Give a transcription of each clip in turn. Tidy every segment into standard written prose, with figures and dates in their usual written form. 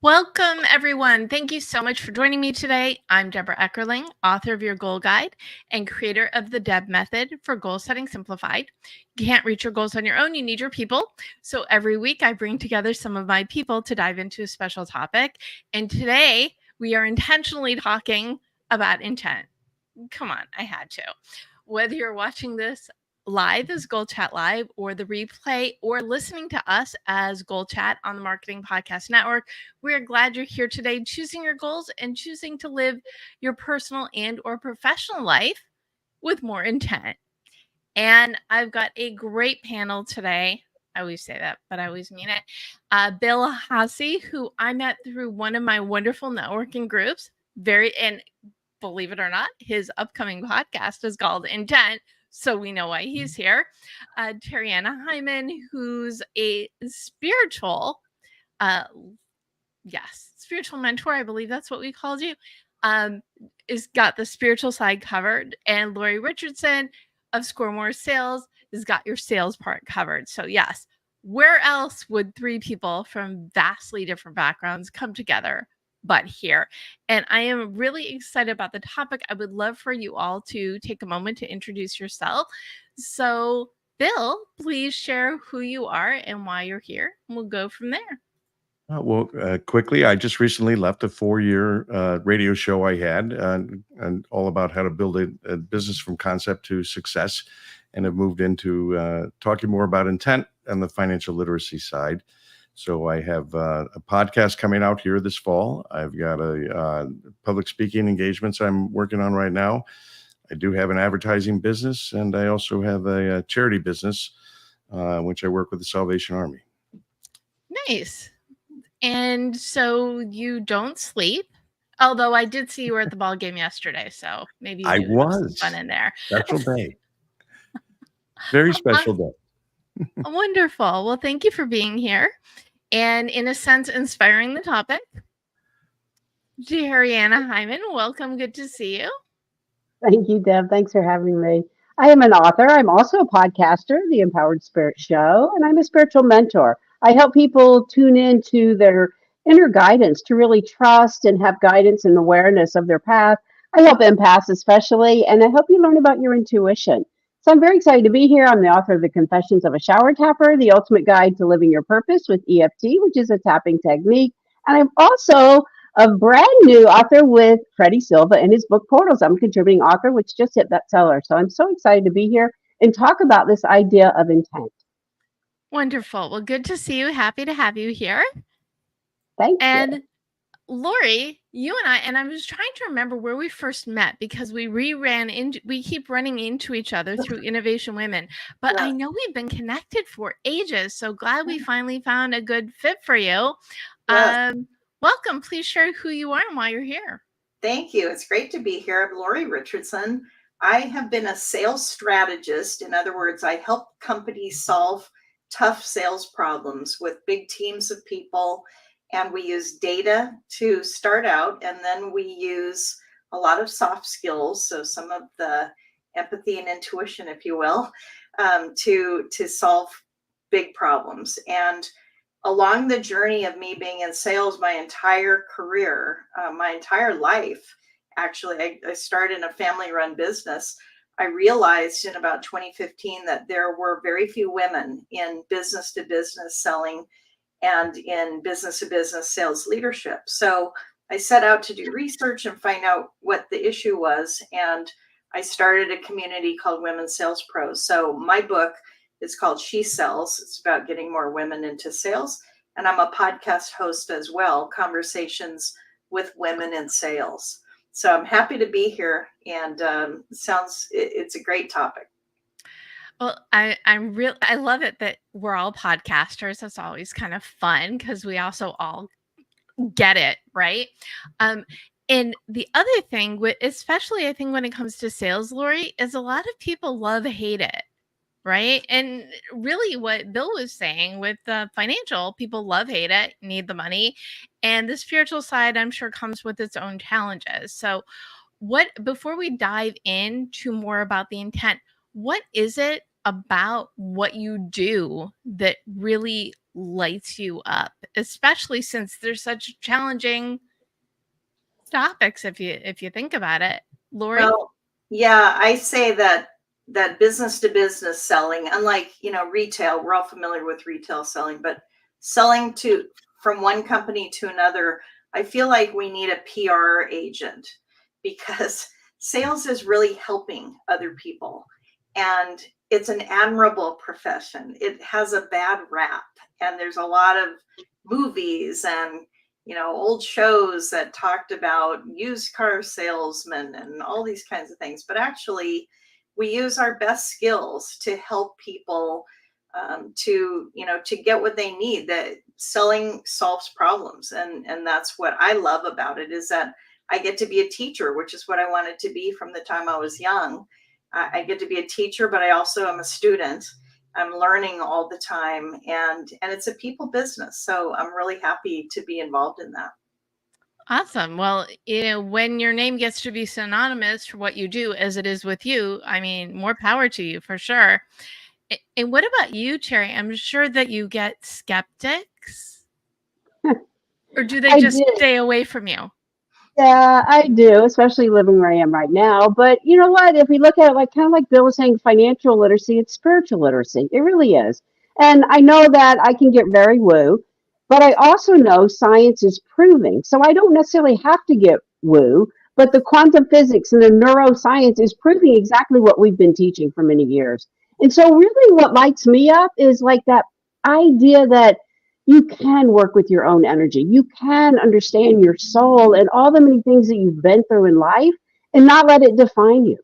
Welcome, everyone. Thank you so much for joining me today. I'm Deborah Eckerling, author of Your Goal Guide and creator of the Deb Method for Goal Setting Simplified. You can't reach your goals on your own. You need your people. So every week I bring together some of my people to dive into a special topic. And today we are intentionally talking about intent. Come on, I had to. Whether you're watching this live as GoalChat Live or the replay or listening to us as GoalChat on the Marketing Podcast Network, we're glad you're here today choosing your goals and choosing to live your personal and or professional life with more intent. And I've got a great panel today. I always say that, but I always mean it. Bill Haase, who I met through one of my wonderful networking groups, and believe it or not, his upcoming podcast is called Intent. So we know why he's here. Terri Ann Heiman, who's a spiritual spiritual mentor. I believe that's what we called you. Is got the spiritual side covered. And Lori Richardson of Score More Sales has got your sales part covered. So yes, where else would three people from vastly different backgrounds come together but here? And I am really excited about the topic. I would love for you all to take a moment to introduce yourself. So Bill, please share who you are and why you're here. And we'll go from there. Quickly, I just recently left a 4-year radio show I had and all about how to build a business from concept to success, and have moved into talking more about intent and the financial literacy side. So I have a podcast coming out here this fall. I've got a public speaking engagements I'm working on right now. I do have an advertising business, and I also have a charity business, which I work with the Salvation Army. Nice. And so you don't sleep, although I did see you were at the ball game yesterday, so maybe you I do have some fun in there. Special day. Very special day. Wonderful. Well, thank you for being here and, in a sense, inspiring the topic. Terri Ann Heiman, welcome. Good to see you. Thank you, Deb. Thanks for having me. I am an author. I'm also a podcaster, The Empowered Spirit Show, and I'm a spiritual mentor. I help people tune into their inner guidance to really trust and have guidance and awareness of their path. I help empaths especially, and I help you learn about your intuition. So I'm very excited to be here. I'm the author of The Confessions of a Shower Tapper, The Ultimate Guide to Living Your Purpose with EFT, which is a tapping technique. And I'm also a brand new author with Freddie Silva and his book Portals. I'm a contributing author, which just hit bestseller. So I'm so excited to be here and talk about this idea of intent. Wonderful. Well, good to see you. Happy to have you here. Thank you. And Lori, you and I was trying to remember where we first met because we keep running into each other through Innovation Women, but yeah. I know we've been connected for ages. So glad we finally found a good fit for you. Yes. Welcome. Please share who you are and why you're here. Thank you. It's great to be here. I'm Lori Richardson. I have been a sales strategist. In other words, I help companies solve tough sales problems with big teams of people. And we use data to start out, and then we use a lot of soft skills, so some of the empathy and intuition, if you will, to solve big problems. And along the journey of me being in sales my entire career, my entire life, actually, I started in a family-run business. I realized in about 2015 that there were very few women in business-to-business selling and in business-to-business sales leadership. So I set out to do research and find out what the issue was. And I started a community called Women Sales Pros. So my book is called She Sells. It's about getting more women into sales. And I'm a podcast host as well, Conversations with Women in Sales. So I'm happy to be here, and it's a great topic. Well, I love it that we're all podcasters. That's always kind of fun because we also all get it, right? And the other thing, especially I think when it comes to sales, Lori, is a lot of people hate it, right? And really what Bill was saying with the financial, people hate it, need the money. And the spiritual side, I'm sure, comes with its own challenges. So before we dive into more about the intent, what is it about what you do that really lights you up especially since there's such challenging topics if you think about it. Lori? Well, yeah, I say that business to business selling, unlike, retail, we're all familiar with retail selling, but selling from one company to another, I feel like we need a PR agent, because sales is really helping other people, and it's an admirable profession. It has a bad rap, and there's a lot of movies and old shows that talked about used car salesmen and all these kinds of things. But actually, we use our best skills to help people to get what they need. That selling solves problems, and that's what I love about it, is that I get to be a teacher, which is what I wanted to be from the time I was young. I get to be a teacher, but I also am a student. I'm learning all the time, and it's a people business. So I'm really happy to be involved in that. Awesome. Well, when your name gets to be synonymous for what you do as it is with you, I mean, more power to you for sure. And what about you, Terri? I'm sure that you get skeptics. Or do they just stay away from you? Yeah, I do, especially living where I am right now. But you know what? If we look at it kind of like Bill was saying, financial literacy, it's spiritual literacy. It really is. And I know that I can get very woo, but I also know science is proving. So I don't necessarily have to get woo, but the quantum physics and the neuroscience is proving exactly what we've been teaching for many years. And so really what lights me up is like that idea that you can work with your own energy. You can understand your soul and all the many things that you've been through in life and not let it define you.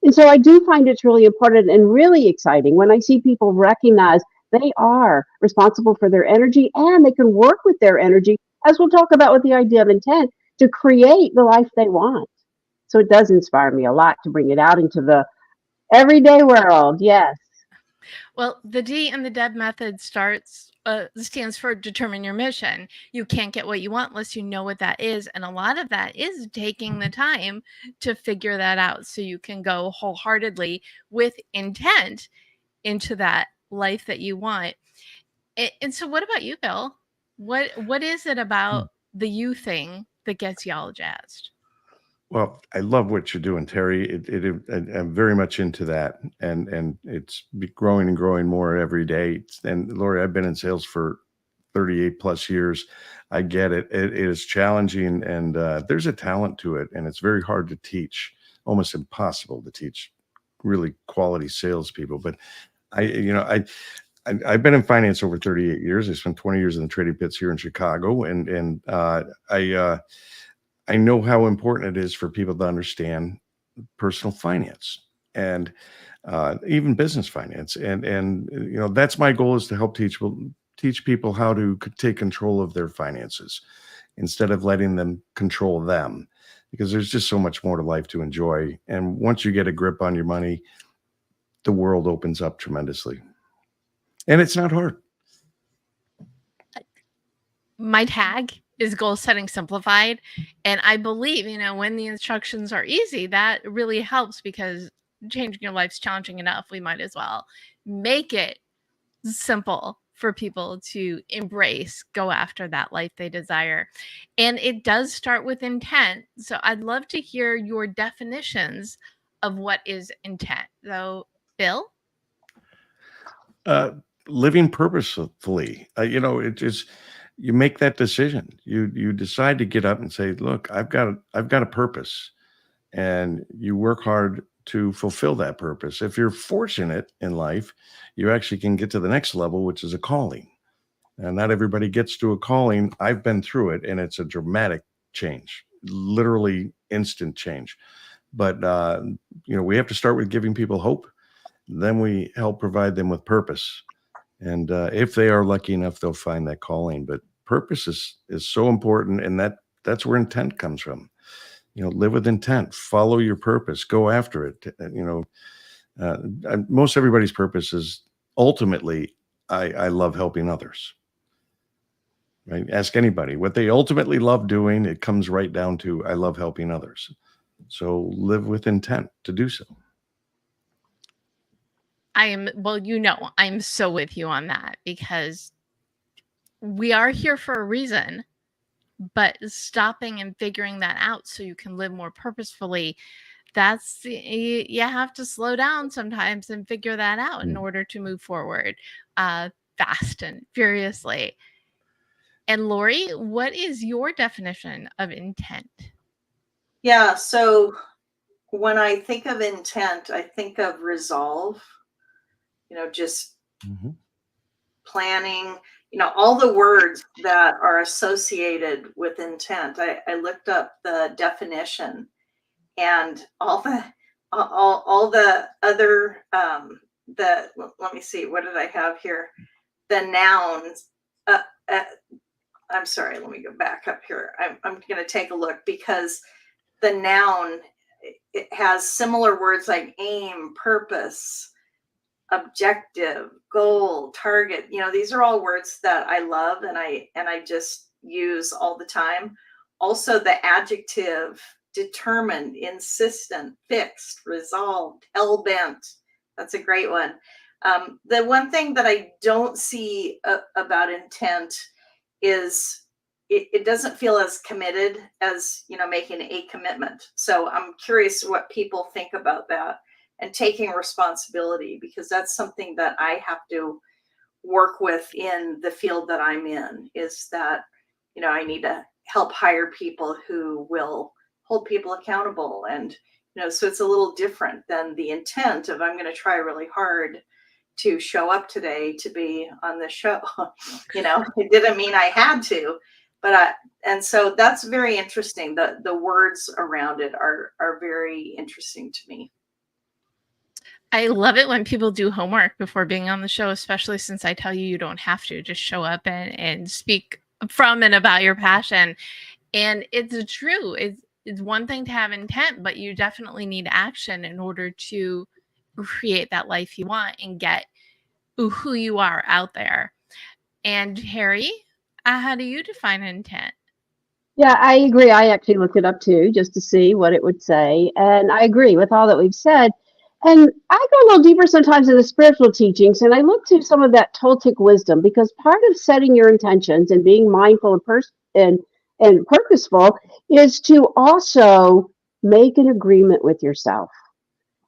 And so I do find it's really important and really exciting when I see people recognize they are responsible for their energy and they can work with their energy, as we'll talk about with the idea of intent, to create the life they want. So it does inspire me a lot to bring it out into the everyday world. Yes. Well, the D in the DEB method stands for determine your mission. You can't get what you want unless you know what that is. And a lot of that is taking the time to figure that out so you can go wholeheartedly with intent into that life that you want. And so what about you, Bill? What is it about the you thing that gets y'all jazzed? Well, I love what you're doing, Terri. I'm very much into that, and it's growing and growing more every day. And Lori, I've been in sales for 38 plus years. I get it. It is challenging, and there's a talent to it, and it's very hard to teach, almost impossible to teach really quality salespeople. But I've been in finance over 38 years. I spent 20 years in the trading pits here in Chicago, and I know how important it is for people to understand personal finance and even business finance. And that's my goal, is to help teach people how to take control of their finances instead of letting them control them, because there's just so much more to life to enjoy. And once you get a grip on your money, the world opens up tremendously. And it's not hard. My tag is goal setting simplified. And I believe, when the instructions are easy, that really helps, because changing your life's challenging enough. We might as well make it simple for people to embrace, go after that life they desire. And it does start with intent. So I'd love to hear your definitions of what is intent. So, Bill? Living purposefully, it just, you make that decision. You decide to get up and say, look, I've got a purpose, and you work hard to fulfill that purpose. If you're fortunate in life, you actually can get to the next level, which is a calling. And not everybody gets to a calling. I've been through it, and it's a dramatic change, literally instant change. But we have to start with giving people hope. Then we help provide them with purpose. And if they are lucky enough, they'll find that calling. But purpose is so important, and that's where intent comes from. Live with intent, follow your purpose, go after it. Most everybody's purpose is ultimately, I love helping others. Right? Ask anybody what they ultimately love doing. It comes right down to, I love helping others. So live with intent to do so. I'm so with you on that, because we are here for a reason, but stopping and figuring that out so you can live more purposefully, that's, you have to slow down sometimes and figure that out in order to move forward fast and furiously. And Lori, what is your definition of intent? Yeah, so when I think of intent, I think of resolve, just planning, all the words that are associated with intent. I looked up the definition, and all the other let me see, what did I have here? The nouns. I'm sorry, let me go back up here. I'm going to take a look, because the noun, it has similar words like aim, purpose, objective, goal, target. These are all words that I love and I just use all the time. Also, the adjective determined, insistent, fixed, resolved, hell-bent. That's a great one. The one thing that I don't see about intent is it doesn't feel as committed as, making a commitment. So I'm curious what people think about that and taking responsibility, because that's something that I have to work with in the field that I'm in, is that, I need to help hire people who will hold people accountable. And, so it's a little different than the intent of, I'm going to try really hard to show up today to be on the show. It didn't mean I had to, but and so that's very interesting. The words around it are very interesting to me. I love it when people do homework before being on the show, especially since I tell you don't have to just show up and speak from and about your passion. And it's true. It's one thing to have intent, but you definitely need action in order to create that life you want and get who you are out there. And Terri, how do you define intent? Yeah, I agree. I actually looked it up too, just to see what it would say. And I agree with all that we've said. And I go a little deeper sometimes in the spiritual teachings, and I look to some of that Toltec wisdom, because part of setting your intentions and being mindful and purposeful is to also make an agreement with yourself.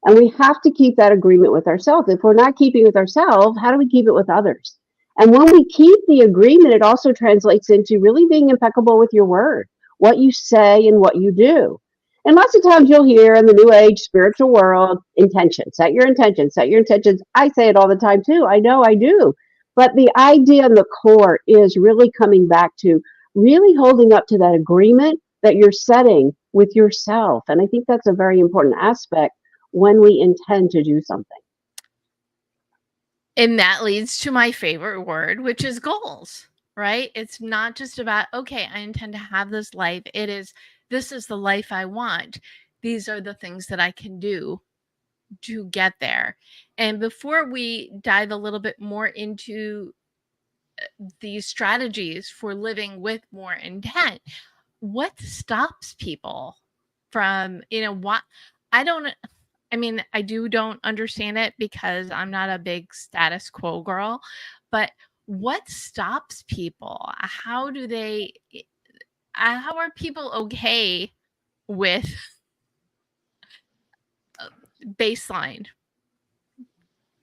And we have to keep that agreement with ourselves. If we're not keeping with ourselves, how do we keep it with others? And when we keep the agreement, it also translates into really being impeccable with your word, what you say and what you do. And lots of times you'll hear in the new age spiritual world, intention, set your intentions, set your intentions. I say it all the time too. I know I do. But the idea and the core is really coming back to really holding up to that agreement that you're setting with yourself. And I think that's a very important aspect when we intend to do something. And that leads to my favorite word, which is goals, right? It's not just about, okay, I intend to have this life. It is, this is the life I want. These are the things that I can do to get there. And before we dive a little bit more into these strategies for living with more intent, what stops people from, what I don't understand it, because I'm not a big status quo girl, but what stops people? How are people okay with baseline?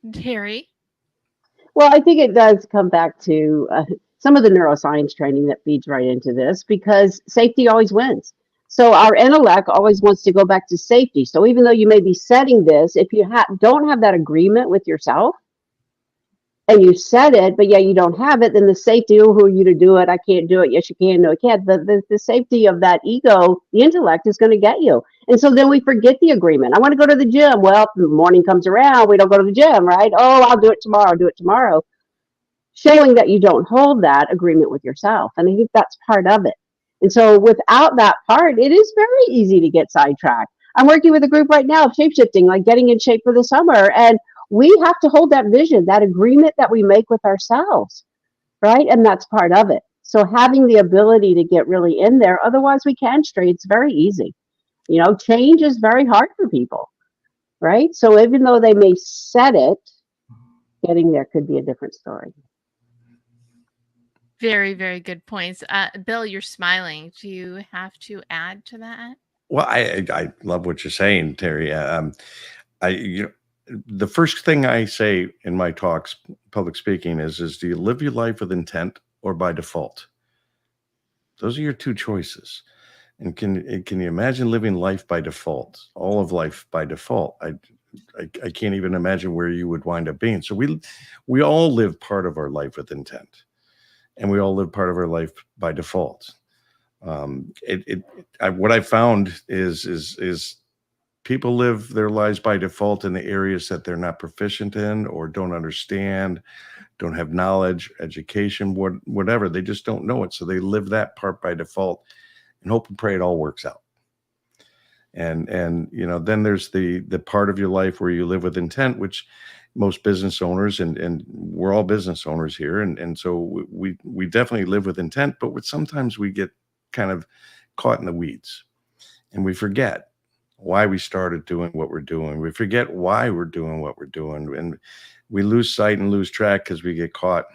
Terri? Well, I think it does come back to some of the neuroscience training that feeds right into this, because safety always wins. So our intellect always wants to go back to safety. So even though you may be setting this, if you don't have that agreement with yourself and you set it, but you don't have it, then the safety, who are you to do it? I can't do it. Yes, you can. No, I can't. The safety of that ego, the intellect, is going to get you. And so then we forget the agreement. I want to go to the gym. Well, the morning comes around, we don't go to the gym, right? Oh, I'll do it tomorrow. I'll do it tomorrow. Showing that you don't hold that agreement with yourself. And I think that's part of it. And so without that part, it is very easy to get sidetracked. I'm working with a group right now of shape-shifting, like getting in shape for the summer. And we have to hold that vision, that agreement that we make with ourselves, right? And that's part of it. So having the ability to get really in there, otherwise we can stray. It's very easy. Change is very hard for people, right? So even though they may set it, getting there could be a different story. Very, very good points. Bill, you're smiling. Do you have to add to that? Well, I love what you're saying, Terry. The first thing I say in my talks, public speaking, is do you live your life with intent or by default? Those are your two choices. And can you imagine living life by default, all of life by default? I can't even imagine where you would wind up being. So we all live part of our life with intent, and we all live part of our life by default. What I found is people live their lives by default in the areas that they're not proficient in or don't understand, don't have knowledge, education, whatever. They just don't know it. So they live that part by default and hope and pray it all works out. And then there's the part of your life where you live with intent, which most business owners, and we're all business owners here. And so we definitely live with intent, but sometimes we get kind of caught in the weeds and we forget why we started doing what we're doing. We forget why we're doing what we're doing. And we lose sight and lose track because we get caught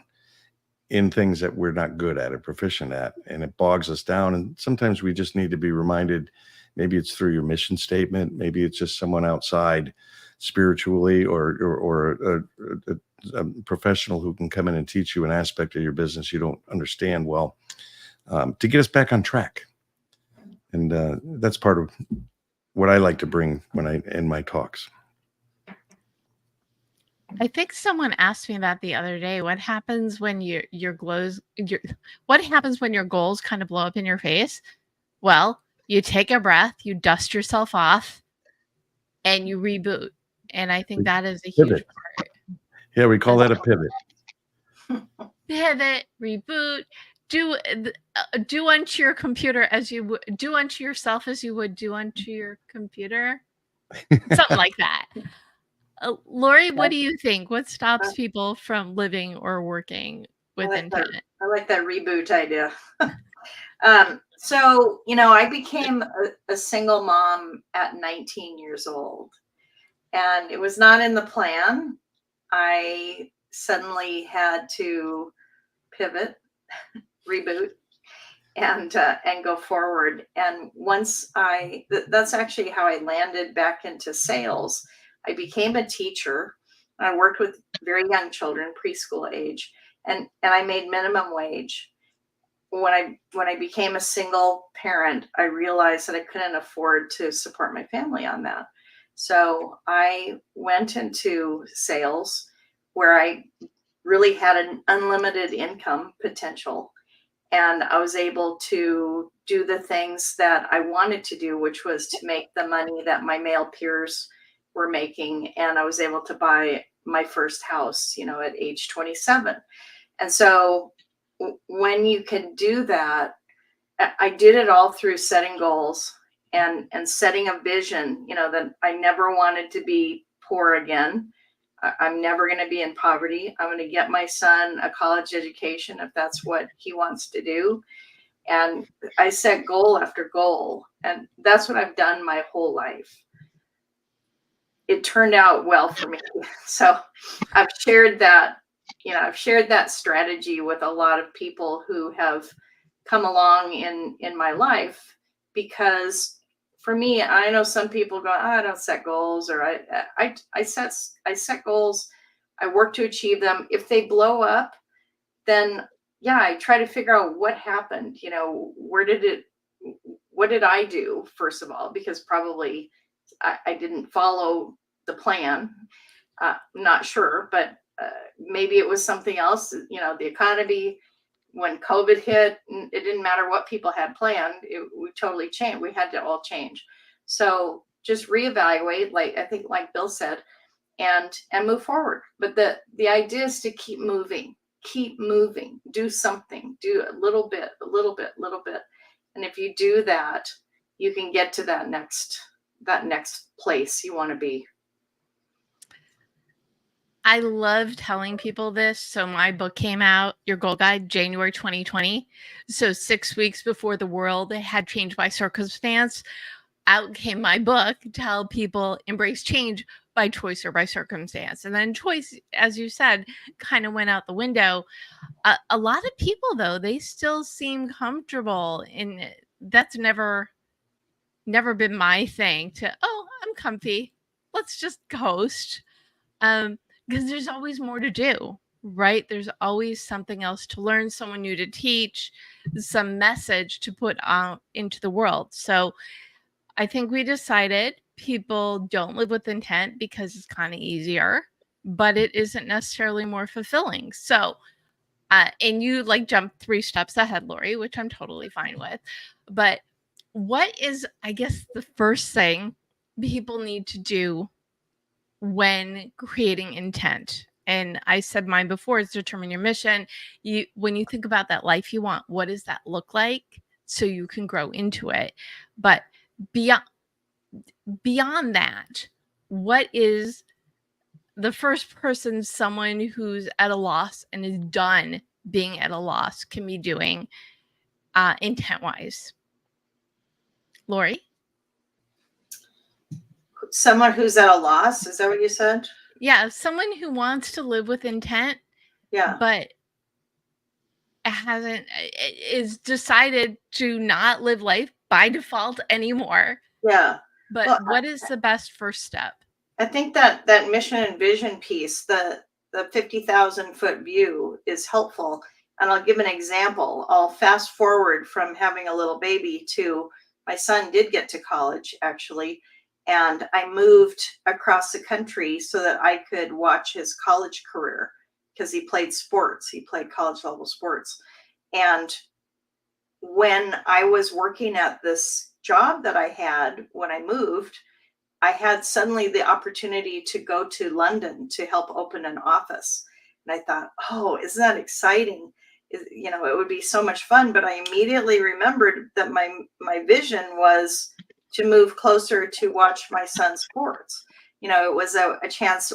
in things that we're not good at or proficient at, and it bogs us down. And sometimes we just need to be reminded, maybe it's through your mission statement, maybe it's just someone outside spiritually or a professional who can come in and teach you an aspect of your business you don't understand well, to get us back on track. And that's part of what I like to bring when I end my talks. I think someone asked me that the other day. What happens when what happens when your goals kind of blow up in your face? Well, you take a breath, you dust yourself off, and you reboot. And I think that is a huge part. Yeah, we call that a pivot. Pivot, reboot, do unto your computer as you would do unto yourself as you would do unto your computer. Something like that. Lori, what do you think? What stops people from living or working with intent? I like that reboot idea. So, I became a single mom at 19 years old, and it was not in the plan. I suddenly had to pivot, reboot, and go forward. And once that's actually how I landed back into sales. I became a teacher. I worked with very young children, preschool age, and I made minimum wage. When I became a single parent, I realized that I couldn't afford to support my family on that. So I went into sales where I really had an unlimited income potential. And I was able to do the things that I wanted to do, which was to make the money that my male peers were making. And I was able to buy my first house, at age 27. And so when you can do that, I did it all through setting goals and setting a vision, that I never wanted to be poor again. I'm never going to be in poverty. I'm going to get my son a college education if that's what he wants to do. And I set goal after goal. And that's what I've done my whole life. It turned out well for me. So I've shared that, strategy with a lot of people who have come along in my life, because for me, I know some people go, I don't set goals, or I set goals. I work to achieve them. If they blow up, then I try to figure out what happened. What did I do, first of all, because probably I didn't follow the plan. I'm not sure, but maybe it was something else. The economy, when COVID hit, it didn't matter what people had planned. We totally changed. We had to all change. So just reevaluate, like Bill said, and move forward. But the idea is to keep moving, do something, do a little bit. And if you do that, you can get to that next place you want to be. I love telling people this. So my book came out, Your Goal Guide, January 2020. So 6 weeks before the world had changed by circumstance, out came my book to help people embrace change by choice or by circumstance. And then choice, as you said, kind of went out the window. A lot of people, though, they still seem comfortable in it. That's never been my thing to, oh, I'm comfy. Let's just coast. Because there's always more to do, right? There's always something else to learn, someone new to teach, some message to put out into the world. So I think we decided people don't live with intent because it's kind of easier, but it isn't necessarily more fulfilling. So, and you like jumped 3 steps ahead, Lori, which I'm totally fine with. But what is, I guess, the first thing people need to do when creating intent? And I said mine before, is determine your mission. When you think about that life you want, what does that look like so you can grow into it? But beyond that, what is the first person someone who's at a loss and is done being at a loss can be doing intent wise? Lori? Someone who's at a loss, is that what you said? Yeah, someone who wants to live with intent, Yeah. but is decided to not live life by default anymore. Yeah. But Well, what is the best first step? I think that mission and vision piece, the 50,000 foot view, is helpful. And I'll give an example. I'll fast forward from having a little baby to my son did get to college, actually. And I moved across the country so that I could watch his college career because he played sports. He played college level sports. And when I was working at this job that I had when I moved, I had suddenly the opportunity to go to London to help open an office. And I thought, oh, isn't that exciting? You know, it would be so much fun. But I immediately remembered that my vision was to move closer to watch my son's sports. You know, it was a chance,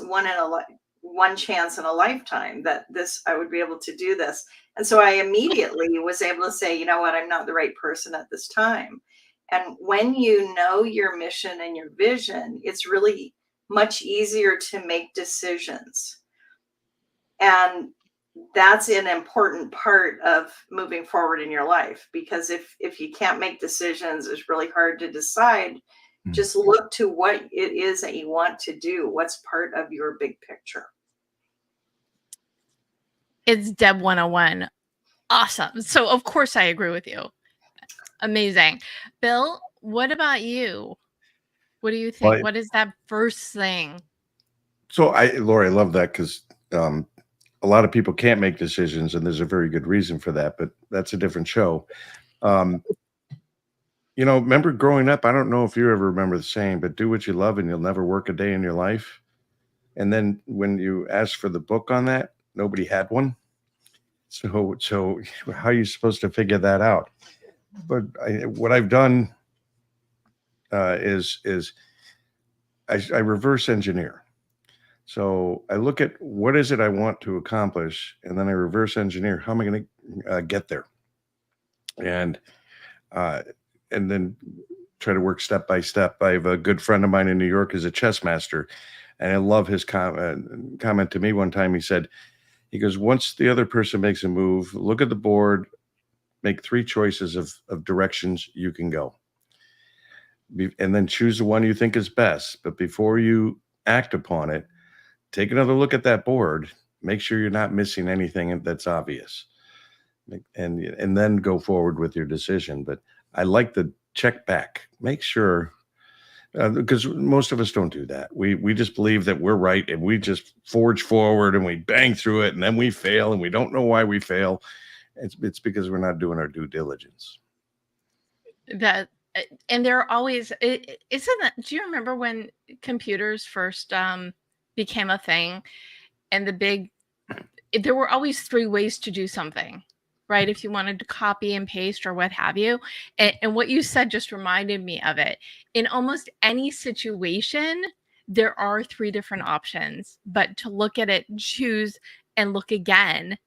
one chance in a lifetime that I would be able to do this. And so I immediately was able to say, you know what, I'm not the right person at this time. And when you know your mission and your vision, it's really much easier to make decisions. And that's an important part of moving forward in your life, because if you can't make decisions, it's really hard to decide. Just look to what it is that you want to do. What's part of your big picture? It's Deb 101. Awesome. So of course I agree with you. Amazing. Bill, what about you? What do you think? What is that first thing? So Lori, I love that because a lot of people can't make decisions, and there's a very good reason for that, but that's a different show. You know, remember growing up, I don't know if you ever remember the saying, but do what you love and you'll never work a day in your life. And then when you asked for the book on that, nobody had one. So how are you supposed to figure that out? But what I've done is I reverse engineer. So I look at what is it I want to accomplish, and then I reverse engineer how am I going to get there, and then try to work step by step. I have a good friend of mine in New York who's a chess master, and I love his comment to me one time. He goes, once the other person makes a move, look at the board, make 3 choices of directions you can go, and then choose the one you think is best. But before you act upon it, take another look at that board, make sure you're not missing anything that's obvious, and then go forward with your decision. But I like the check back, make sure, because most of us don't do that. We just believe that we're right and we just forge forward and we bang through it, and then we fail and we don't know why we fail. It's because we're not doing our due diligence. And there are always, isn't that, do you remember when computers first became a thing, and there were always 3 ways to do something, right? If you wanted to copy and paste or what have you. And what you said just reminded me of it. In almost any situation, there are 3 different options, but to look at it, choose, and look again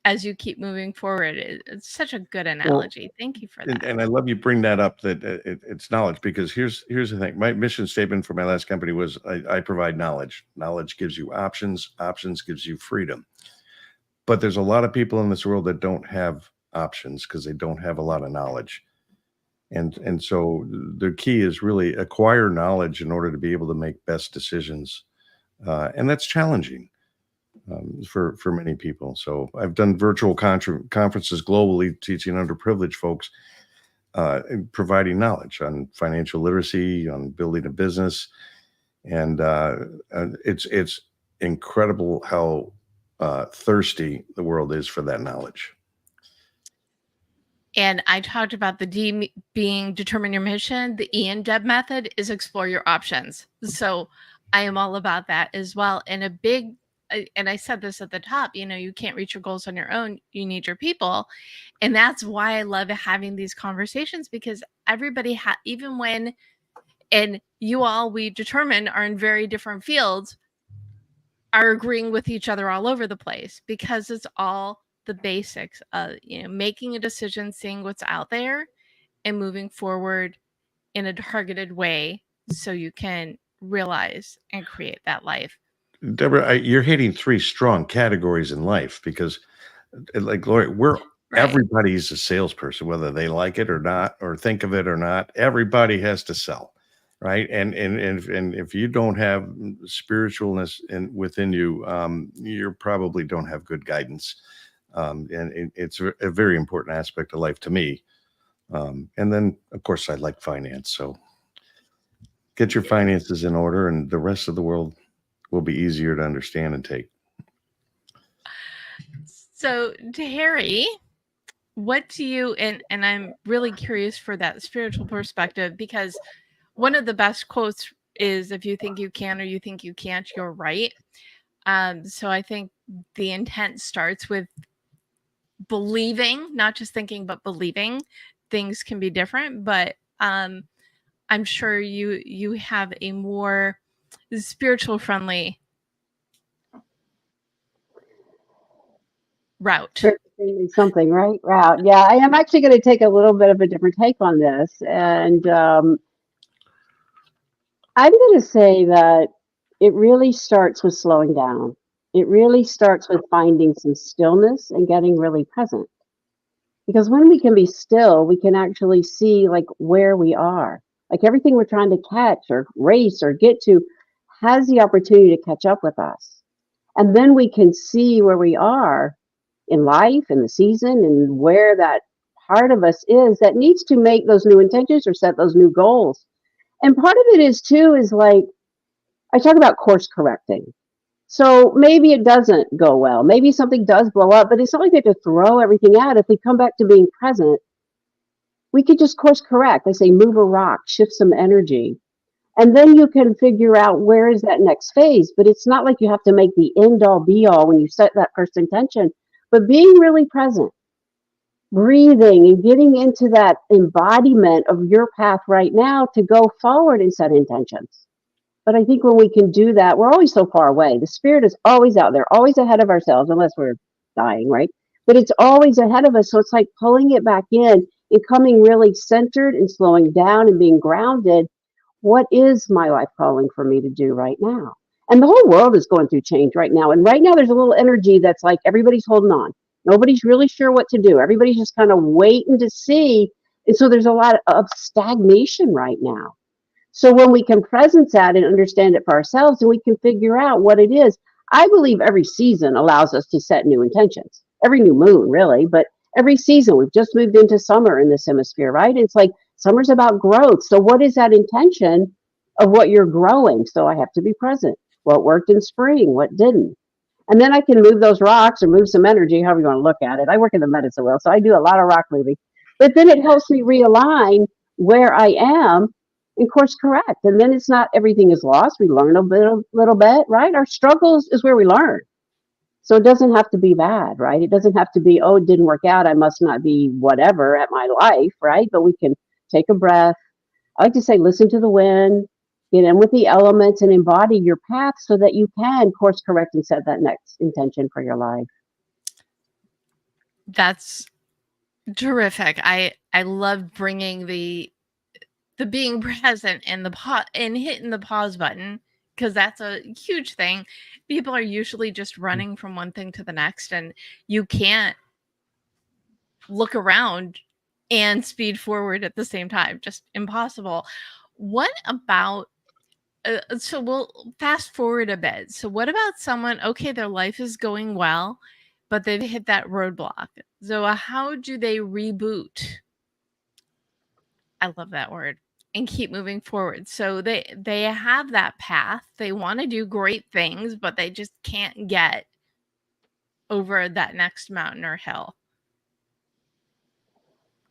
as you keep moving forward. It's such a good analogy. Thank you for that. And I love you bring that up, that it's knowledge, because here's the thing. My mission statement for my last company was I provide knowledge. Knowledge gives you options. Options gives you freedom. But there's a lot of people in this world that don't have options because they don't have a lot of knowledge. And so the key is really acquire knowledge in order to be able to make best decisions. And that's challenging for many people. So I've done virtual conferences globally, teaching underprivileged folks, and providing knowledge on financial literacy, on building a business. And it's incredible how thirsty the world is for that knowledge. And I talked about the D being determine your mission. The E in DEB method is explore your options. So I am all about that as well. And and I said this at the top, you can't reach your goals on your own. You need your people. And that's why I love having these conversations, because everybody even when, and you all, we determine, are in very different fields, are agreeing with each other all over the place, because it's all the basics of making a decision, seeing what's out there, and moving forward in a targeted way so you can realize and create that life. Deborah, you're hitting 3 strong categories in life, because like Lori, everybody's a salesperson, whether they like it or not, or think of it or not. Everybody has to sell, right? And if you don't have spiritualness within you, you probably don't have good guidance. And it's a very important aspect of life to me. And then, of course, I like finance. So get your finances in order, and the rest of the world will be easier to understand and take. So, Terri, what do you, and I'm really curious for that spiritual perspective, because one of the best quotes is, if you think you can or you think you can't, you're right. So I think the intent starts with believing, not just thinking, but believing things can be different. But I'm sure you have a more spiritual friendly route. Something, right? Route. Yeah, I am actually going to take a little bit of a different take on this. And I'm going to say that it really starts with slowing down. It really starts with finding some stillness and getting really present. Because when we can be still, we can actually see like where we are. Like everything we're trying to catch or race or get to has the opportunity to catch up with us. And then we can see where we are in life, in the season, and where that part of us is that needs to make those new intentions or set those new goals. And part of it is too, is like, I talk about course correcting. So maybe it doesn't go well. Maybe something does blow up, but it's not like we have to throw everything out. If we come back to being present, we could just course correct. I say move a rock, shift some energy. And then you can figure out where is that next phase. But it's not like you have to make the end all be all when you set that first intention, but being really present, breathing and getting into that embodiment of your path right now to go forward and set intentions. But I think when we can do that, we're always so far away. The spirit is always out there, always ahead of ourselves, unless we're dying, right? But it's always ahead of us. So it's like pulling it back in and coming really centered and slowing down and being grounded. What is my life calling for me to do right now? And the whole world is going through change right now. And right now there's a little energy that's like everybody's holding on. Nobody's really sure what to do. Everybody's just kind of waiting to see. And so there's a lot of stagnation right now. So when we can presence that and understand it for ourselves, and we can figure out what it is, I believe every season allows us to set new intentions. Every new moon, really, but every season. We've just moved into summer in this hemisphere, right? It's like summer's about growth. So what is that intention of what you're growing? So I have to be present. What worked in spring? What didn't? And then I can move those rocks or move some energy, however you want to look at it. I work in the medicine world, so I do a lot of rock moving. But then it helps me realign where I am and course correct. And then it's not everything is lost. We learn a little bit, right? Our struggles is where we learn. So it doesn't have to be bad, right? It doesn't have to be, oh, it didn't work out, I must not be whatever at my life, right? But we can take a breath. I like to say, listen to the wind, get in with the elements and embody your path so that you can course correct and set that next intention for your life. That's terrific. I love bringing the being present and and hitting the pause button, because that's a huge thing. People are usually just running from one thing to the next, and you can't look around and speed forward at the same time. Just impossible. What about so we'll fast forward a bit. So what about someone, okay, their life is going well, but they've hit that roadblock. So how do they reboot? I love that word. And keep moving forward. So they have that path. They want to do great things, but they just can't get over that next mountain or hill.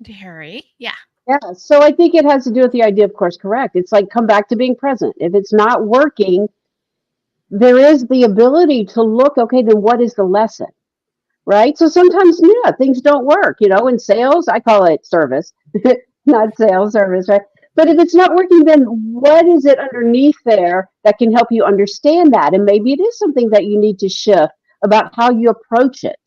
Terri, yeah. Yeah, so I think it has to do with the idea of course correct. It's like come back to being present. If it's not working, there is the ability to look, okay, then what is the lesson? Right? So sometimes, yeah, things don't work. In sales, I call it service, not sales, service, right? But if it's not working, then what is it underneath there that can help you understand that? And maybe it is something that you need to shift about how you approach it.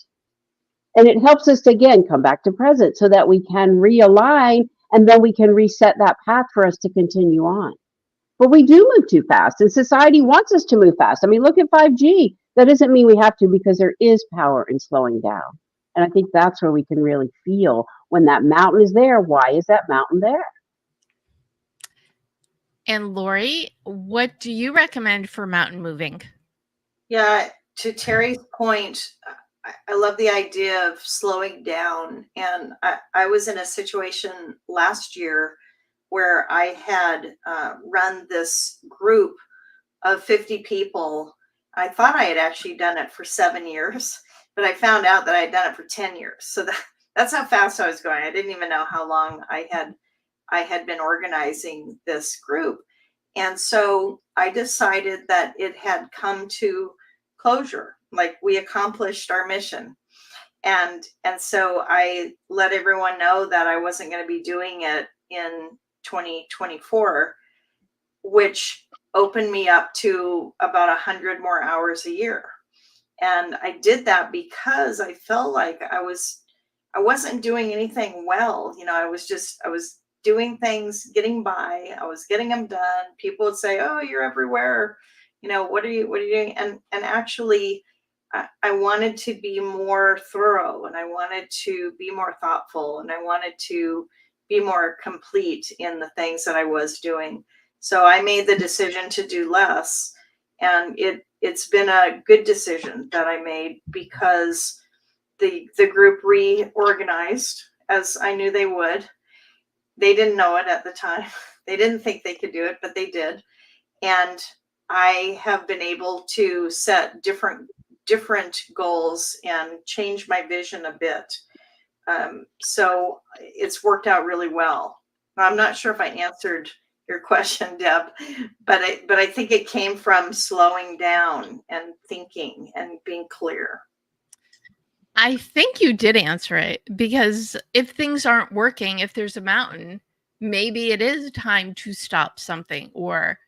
And it helps us to, again, come back to present so that we can realign and then we can reset that path for us to continue on. But we do move too fast, and society wants us to move fast. I mean, look at 5G. That doesn't mean we have to, because there is power in slowing down. And I think that's where we can really feel when that mountain is there. Why is that mountain there? And Lori, what do you recommend for mountain moving? Yeah, to Terri's point, I love the idea of slowing down. And I was in a situation last year where I had run this group of 50 people. I thought I had actually done it for 7 years, but I found out that I had done it for 10 years. So that's how fast I was going. I didn't even know how long I had been organizing this group. And so I decided that it had come to closure, like we accomplished our mission. And so I let everyone know that I wasn't going to be doing it in 2024, which opened me up to about 100 more hours a year. And I did that because I felt like I wasn't doing anything well. I was doing things, getting by. I was getting them done. People would say, "Oh, you're everywhere. What are you doing?" And actually, I wanted to be more thorough, and I wanted to be more thoughtful, and I wanted to be more complete in the things that I was doing. So I made the decision to do less, and it's been a good decision that I made, because the group reorganized as I knew they would. They didn't know it at the time. They didn't think they could do it, but they did. And I have been able to set different goals and change my vision a bit. So it's worked out really well. I'm not sure if I answered your question, Deb, but I think it came from slowing down and thinking and being clear. I think you did answer it, because if things aren't working, if there's a mountain, maybe it is time to stop something or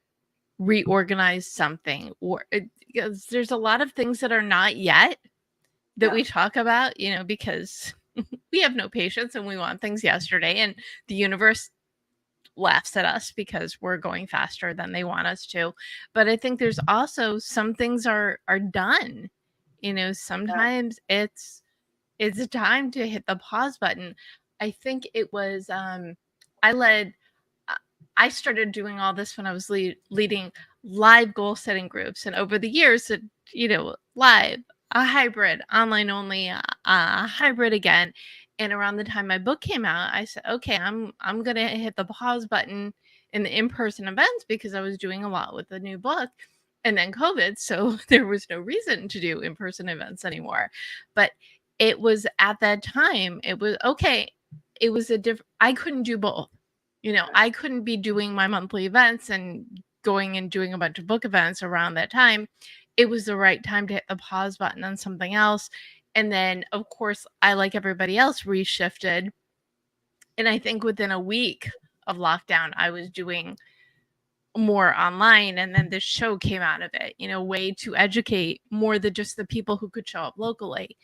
reorganize something, or because there's a lot of things that are not yet that we talk about, because we have no patience and we want things yesterday, and the universe laughs at us because we're going faster than they want us to. But I think there's also some things are done. Sometimes it's a time to hit the pause button. I think it was I started doing all this when I was leading live goal setting groups, and over the years, live, a hybrid, online only, a hybrid again. And around the time my book came out, I said, okay, I'm gonna hit the pause button in the in-person events, because I was doing a lot with the new book, and then COVID, so there was no reason to do in-person events anymore. But it was at that time, it was okay. It was I couldn't do both. I couldn't be doing my monthly events and going and doing a bunch of book events around that time. It was the right time to hit the pause button on something else. And then, of course, I, like everybody else, reshifted. And I think within a week of lockdown, I was doing more online. And then this show came out of it, way to educate more than just the people who could show up locally.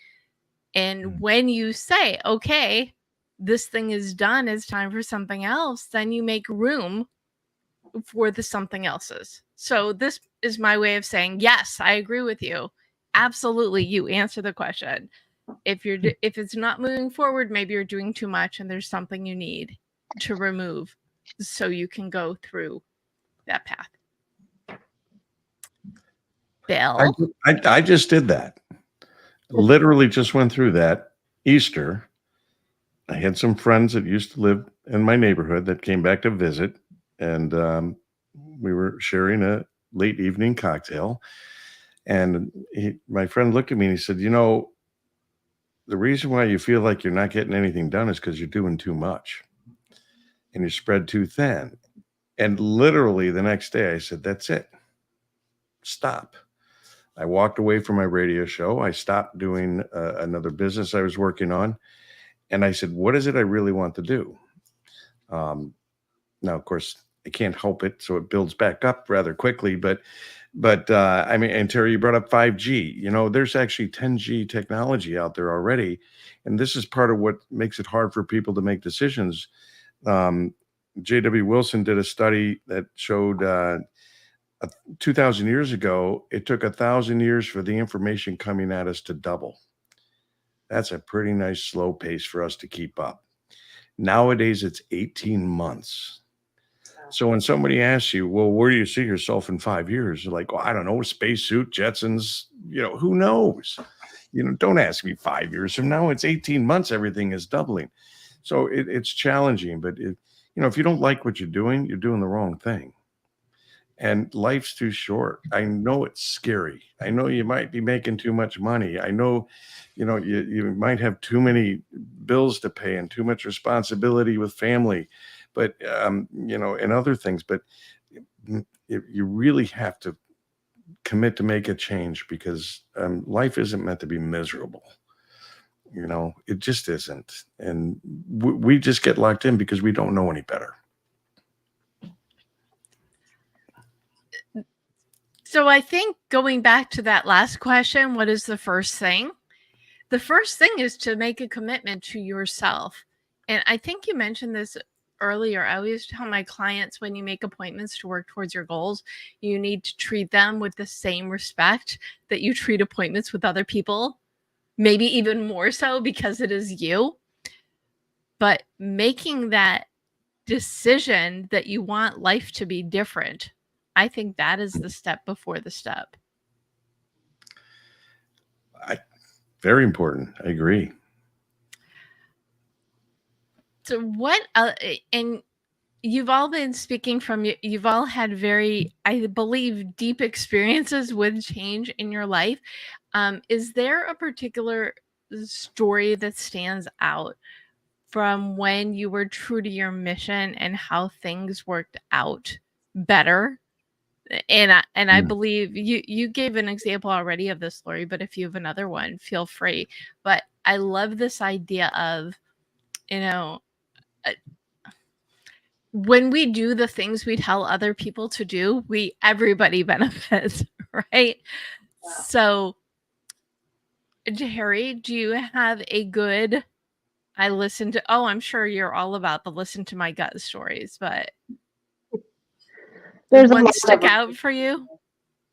And when you say, okay, this thing is done, it's time for something else, then you make room for the something else's. So this is my way of saying, yes, I agree with you. Absolutely, you answer the question. If it's not moving forward, maybe you're doing too much and there's something you need to remove so you can go through that path. Bill? I just did that. Literally just went through that Easter. I had some friends that used to live in my neighborhood that came back to visit, and we were sharing a late evening cocktail. And my friend looked at me and he said, you know, the reason why you feel like you're not getting anything done is because you're doing too much and you're spread too thin. And literally the next day I said, that's it. Stop. I walked away from my radio show. I stopped doing another business I was working on. And I said, what is it I really want to do? Now, of course, I can't help it. So it builds back up rather quickly. But I mean, and Terri, you brought up 5G. You know, there's actually 10G technology out there already. And this is part of what makes it hard for people to make decisions. J.W. Wilson did a study that showed 2,000 years ago, it took 1,000 years for the information coming at us to double. That's a pretty nice slow pace for us to keep up. Nowadays, it's 18 months. So when somebody asks you, well, where do you see yourself in 5 years? You're like, well, I don't know, spacesuit, Jetsons, you know, who knows? You know, don't ask me 5 years from now. It's 18 months. Everything is doubling. So it's challenging. But, you know, if you don't like what you're doing the wrong thing. And life's too short. I know it's scary. I know you might be making too much money. I know, you know, you might have too many bills to pay and too much responsibility with family, but, you know, and other things. But you really have to commit to make a change because life isn't meant to be miserable. You know, it just isn't. And we just get locked in because we don't know any better. So I think going back to that last question, what is the first thing? The first thing is to make a commitment to yourself. And I think you mentioned this earlier. I always tell my clients when you make appointments to work towards your goals, you need to treat them with the same respect that you treat appointments with other people, maybe even more so because it is you. But making that decision that you want life to be different, I think that is the step before the step. Very important. I agree. So what, and you've all been speaking from, you've all had very, I believe, deep experiences with change in your life. Is there a particular story that stands out from when you were true to your mission and how things worked out better? And I believe you gave an example already of this, Lori, but if you have another one, feel free. But I love this idea of, you know, when we do the things we tell other people to do, everybody benefits, right? Wow. So, Terri, do you have a good, I'm sure you're all about the listen to my gut stories, but there's one stick out for you?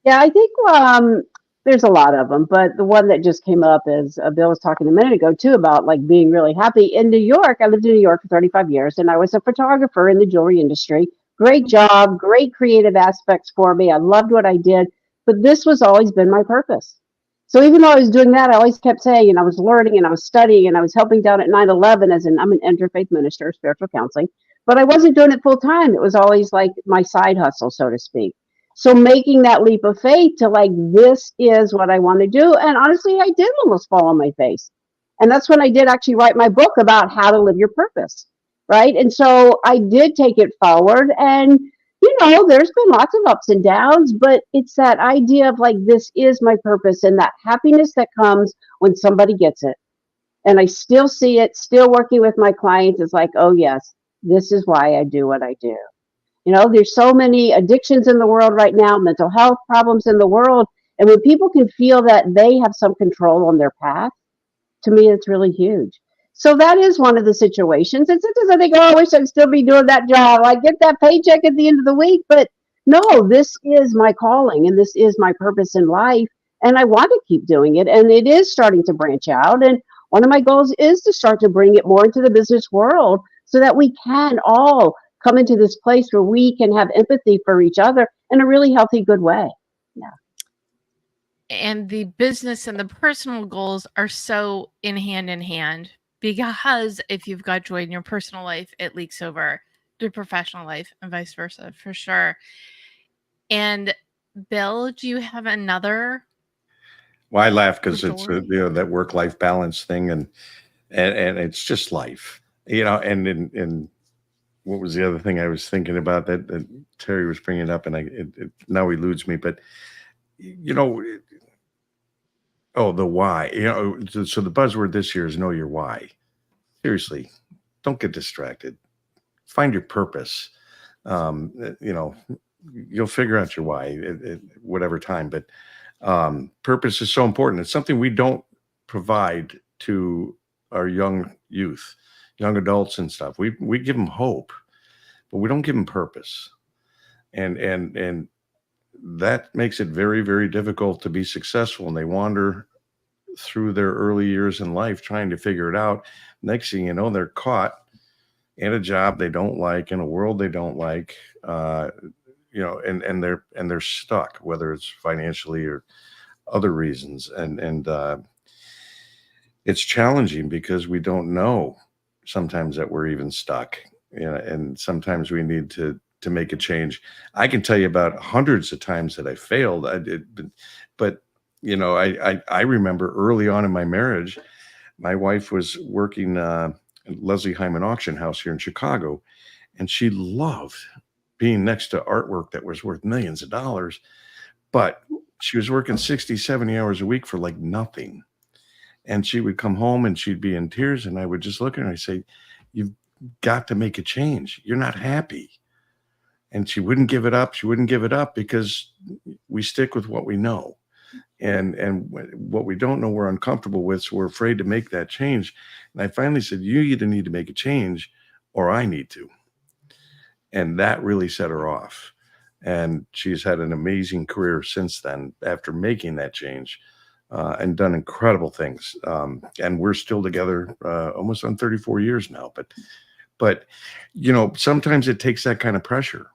Yeah, I think there's a lot of them, but the one that just came up is Bill was talking a minute ago too about like being really happy in New York. I lived in New York for 35 years and I was a photographer in the jewelry industry. Great job, great creative aspects for me. I loved what I did, but this was always been my purpose. So even though I was doing that, I always kept saying, and I was learning and I was studying and I was helping down at 9/11 I'm an interfaith minister, spiritual counseling, but I wasn't doing it full time. It was always like my side hustle, so to speak. So making that leap of faith to like, this is what I want to do. And honestly, I did almost fall on my face. And that's when I did actually write my book about how to live your purpose. Right. And so I did take it forward. And, you know, there's been lots of ups and downs, but it's that idea of like, this is my purpose and that happiness that comes when somebody gets it. And I still see it, still working with my clients. It's like, oh, yes, this is why I do what I do. You know, there's so many addictions in the world right now, mental health problems in the world. And when people can feel that they have some control on their path, To me, it's really huge. So that is one of the situations. And sometimes I think, oh, I wish I'd still be doing that job. I get that paycheck at the end of the week. But no, this is my calling and this is my purpose in life. And I want to keep doing it. And it is starting to branch out. And one of my goals is to start to bring it more into the business world so that we can all come into this place where we can have empathy for each other in a really healthy, good way. Yeah. And the business and the personal goals are so in hand, because if you've got joy in your personal life, it leaks over to professional life and vice versa, for sure. And Bill, do you have another? Well, I laugh because it's story? that work-life balance thing, and it's just life, and what was the other thing I was thinking about that Terri was bringing up, and it now eludes me, but the why, so the buzzword this year is know your why. Seriously, don't get distracted. Find your purpose. You'll figure out your why at whatever time, but purpose is so important. It's something we don't provide to our young youth, young adults and stuff. We give them hope, but we don't give them purpose. And that makes it very, very difficult to be successful. And they wander through their early years in life trying to figure it out. Next thing you know, they're caught in a job they don't like, in a world they don't like, and they're stuck, whether it's financially or other reasons. And it's challenging because we don't know sometimes that we're even stuck, and sometimes we need to make a change. I can tell you about hundreds of times that I failed. But I remember early on in my marriage, my wife was working at Leslie Hyman Auction House here in Chicago, and she loved being next to artwork that was worth millions of dollars, but she was working 60, 70 hours a week for like nothing. And she would come home and she'd be in tears, and I would just look at her and I'd say, you've got to make a change. You're not happy. And she wouldn't give it up. She wouldn't give it up because we stick with what we know. And what we don't know, we're uncomfortable with, so we're afraid to make that change. And I finally said, you either need to make a change or I need to. And that really set her off. And she's had an amazing career since then after making that change, and done incredible things. And we're still together almost on 34 years now. But sometimes it takes that kind of pressure.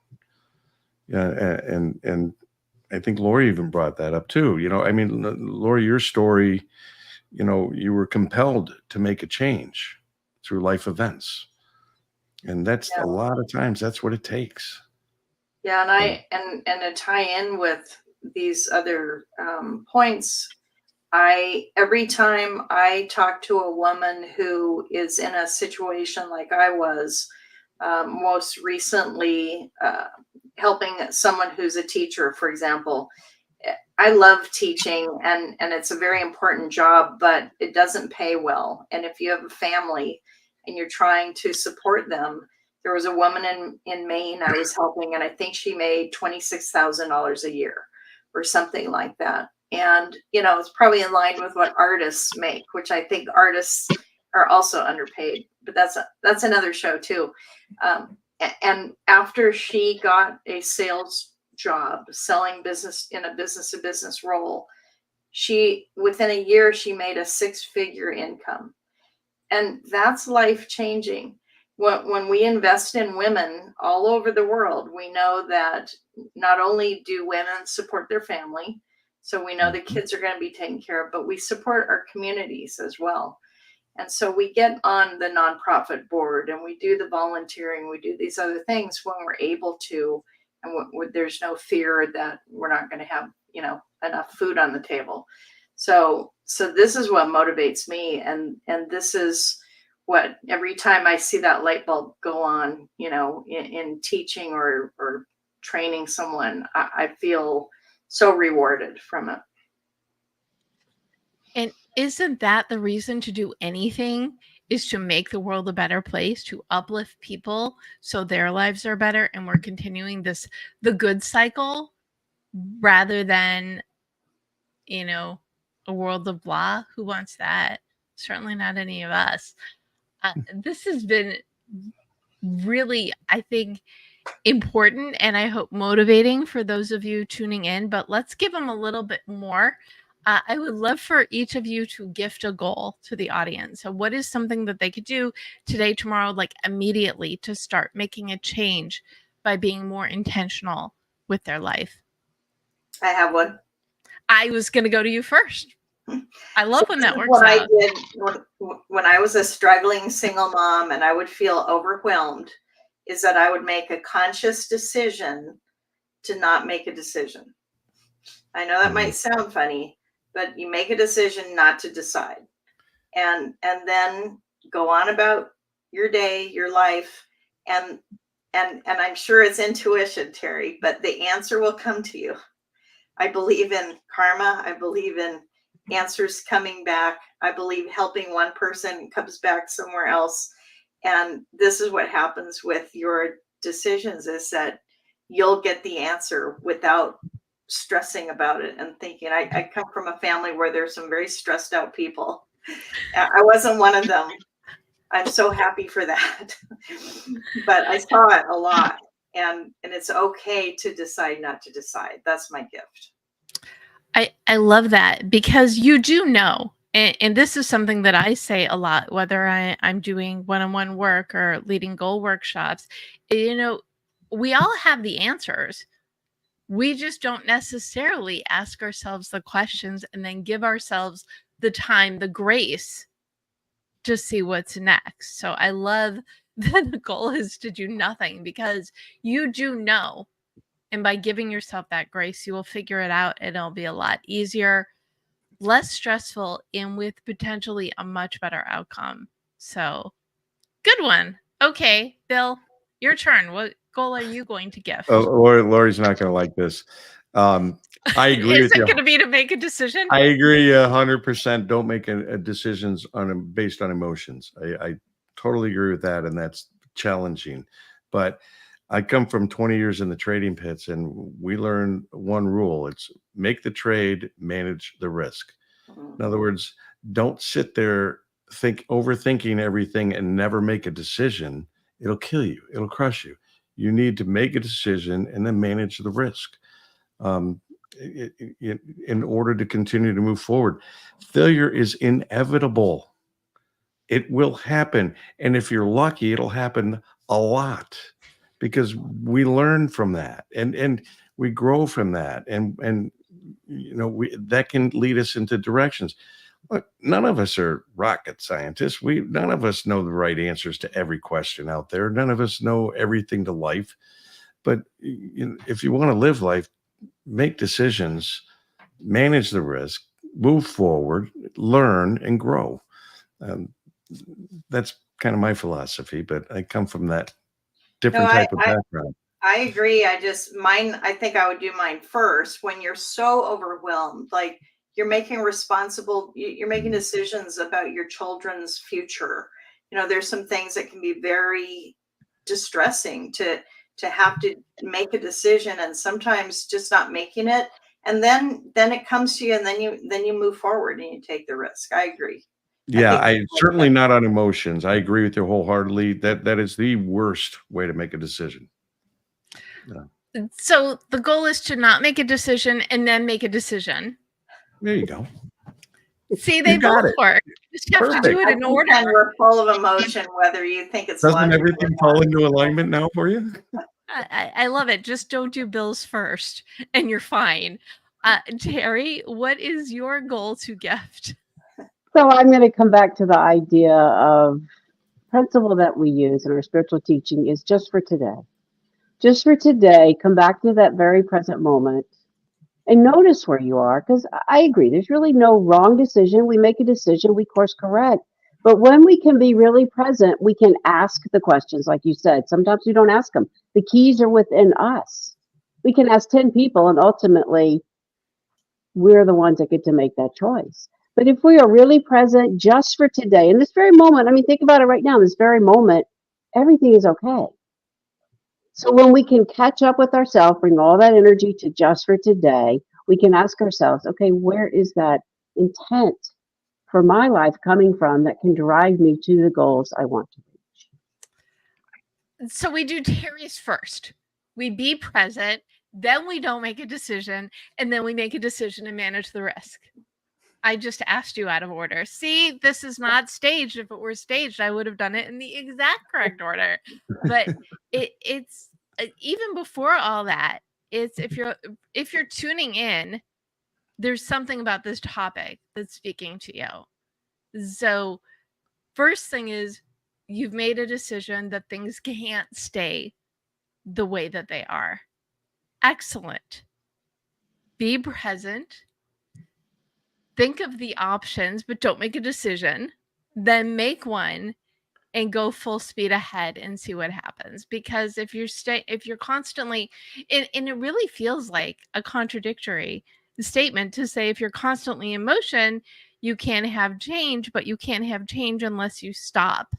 And I think Lori even brought that up too. Lori, your story, you were compelled to make a change through life events. And that's a lot of times that's what it takes. Yeah. And to tie in with these other points, every time I talk to a woman who is in a situation like I was, most recently, helping someone who's a teacher, for example. I love teaching and it's a very important job, but it doesn't pay well. And if you have a family and you're trying to support them, there was a woman in Maine I was helping, and I think she made $26,000 a year or something like that. And, it's probably in line with what artists make, which I think artists are also underpaid, but that's another show too. And after she got a sales job selling business in a business to business role, within a year, she made a 6-figure income. And that's life changing. When we invest in women all over the world, we know that not only do women support their family, so we know the kids are going to be taken care of, but we support our communities as well. And so we get on the nonprofit board and we do the volunteering, we do these other things when we're able to, and there's no fear that we're not going to have, enough food on the table. So this is what motivates me. And this is what, every time I see that light bulb go on, in teaching or training someone, I feel so rewarded from it. And isn't that the reason to do anything, is to make the world a better place, to uplift people so their lives are better, and we're continuing the good cycle rather than, a world of blah? Who wants that? certainly not any of us. This has been really, I think, important and I hope motivating for those of you tuning in, but let's give them a little bit more. I would love for each of you to gift a goal to the audience. So what is something that they could do today, tomorrow, like immediately to start making a change by being more intentional with their life? I have one. I was going to go to you first. I love when that works what out. I did when I was a struggling single mom and I would feel overwhelmed is that I would make a conscious decision to not make a decision. I know that might sound funny, but you make a decision not to decide, and then go on about your day, your life, and I'm sure it's intuition, Terri, but the answer will come to you. I believe in karma. I believe in answers coming back. I believe helping one person comes back somewhere else. And this is what happens with your decisions, is that you'll get the answer without stressing about it and thinking. I come from a family where there's some very stressed out people. I wasn't one of them. I'm so happy for that. But I saw it a lot. And it's okay to decide not to decide. That's my gift. I love that, because you do know, and this is something that I say a lot, whether I'm doing one-on-one work or leading goal workshops, we all have the answers. We just don't necessarily ask ourselves the questions and then give ourselves the time, the grace to see what's next. So I love that the goal is to do nothing, because you do know. And by giving yourself that grace, you will figure it out and it'll be a lot easier, less stressful, and with potentially a much better outcome. So good one. Okay, Bill, your turn. What goal are you going to gift? Oh, Lori's not going to like this. I agree Is with it you. going to be to make a decision? I agree 100%. Don't make decisions based on emotions. I totally agree with that, and that's challenging. But I come from 20 years in the trading pits, and we learned one rule. It's make the trade, manage the risk. In other words, don't sit there overthinking everything and never make a decision. It'll kill you. It'll crush you. You need to make a decision and then manage the risk. In order to continue to move forward. Failure is inevitable. It will happen. And if you're lucky, it'll happen a lot, because we learn from that and we grow from that. And that can lead us into directions. Look, none of us are rocket scientists. None of us know the right answers to every question out there. None of us know everything to life. But if you want to live life, make decisions, manage the risk, move forward, learn, and grow. That's kind of my philosophy, but I come from that different type of background. I agree. I think I would do mine first. When you're so overwhelmed, like you're making decisions about your children's future. There's some things that can be very distressing to have to make a decision, and sometimes just not making it. And then it comes to you, and then you move forward and you take the risk. I agree. Yeah, I certainly not on emotions. I agree with you wholeheartedly. That is the worst way to make a decision. Yeah. So the goal is to not make a decision and then make a decision. There you go. See, they both work. You just have to do it in order. And we're full of emotion, whether you think it's doesn't everything fall into alignment now for you? I love it. Just don't do bills first, and you're fine. Terri, what is your goal to gift? So I'm going to come back to the idea of principle that we use in our spiritual teaching is just for today. Just for today, come back to that very present moment and notice where you are. Because I agree, there's really no wrong decision. We make a decision, we course correct. But when we can be really present, we can ask the questions, like you said. Sometimes we don't ask them. The keys are within us. We can ask 10 people, and ultimately, we're the ones that get to make that choice. But if we are really present just for today, in this very moment, I mean, think about it right now, in this very moment, everything is okay. So when we can catch up with ourselves, bring all that energy to just for today, we can ask ourselves, okay, where is that intent for my life coming from that can drive me to the goals I want to reach? So we do Terri's first. We be present, then we don't make a decision, and then we make a decision and manage the risk. I just asked you out of order. See, this is not staged. If it were staged, I would have done it in the exact correct order. But it's even before all that, it's if you're tuning in, there's something about this topic that's speaking to you. So first thing is you've made a decision that things can't stay the way that they are. Excellent. Be present. Think of the options, but don't make a decision. Then make one and go full speed ahead and see what happens. Because if you're constantly, and it really feels like a contradictory statement to say if you're constantly in motion, you can have change, but you can't have change unless you stop